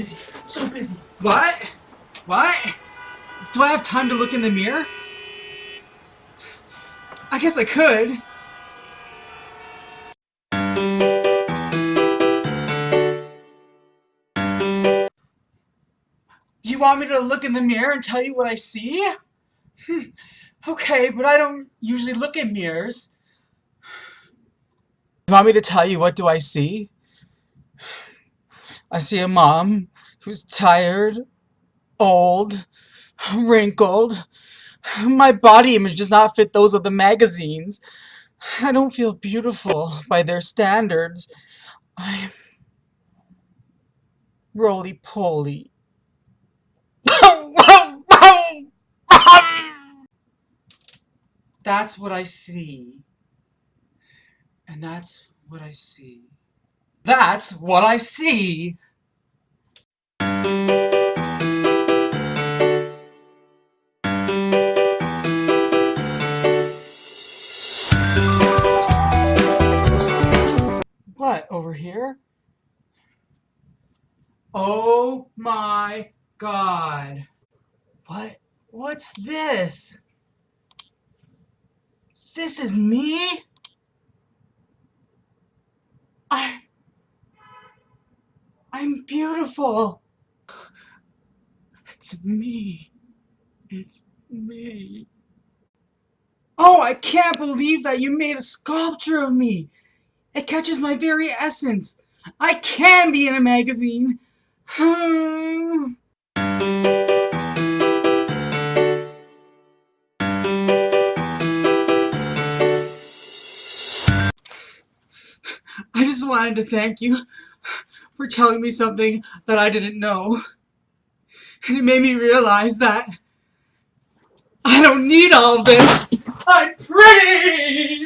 busy. So busy. What? What? Do I have time to look in the mirror? I guess I could. You want me to look in the mirror and tell you what I see? Okay, but I don't usually look in mirrors. You want me to tell you what do I see? I see a mom who's tired, old, wrinkled. My body image does not fit those of the magazines. I don't feel beautiful by their standards. I'm roly-poly. That's what I see. And that's what I see. That's what I see! What, over here? Oh my god. What's this? This is me? I'm beautiful. It's me. It's me. Oh, I can't believe that you made a sculpture of me. It catches my very essence. I can be in a magazine. I just wanted to thank you for telling me something that I didn't know. And it made me realize that I don't need all this. I'm pretty!